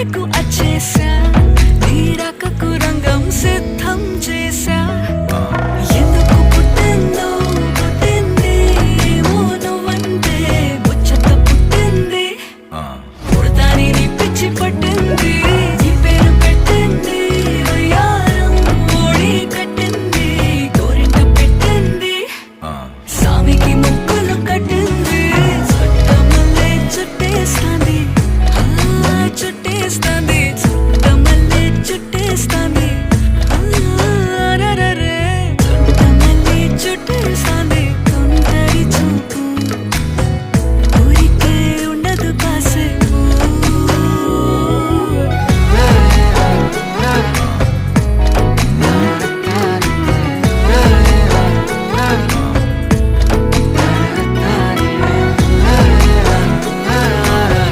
గుండెకు అచ్చేసా నీరాకకు రంగం సిద్ధం చేసా ఎందుకు పుట్టిందో పుట్టింది ఏమో నువ్వంటే ముచ్చట పుట్టింది పుడతాని నీ పిచ్చి పట్టింది నీ పేరు పెట్టింది వయ్యారం ఓడి కట్టింది గోరింట పెట్టింది సామికి ముక్కులు కట్టింది చుట్టమల్లే చుట్టేస్తాంది చుట్టేస్తాంది చుట్టమల్లే చుట్టేస్తాంది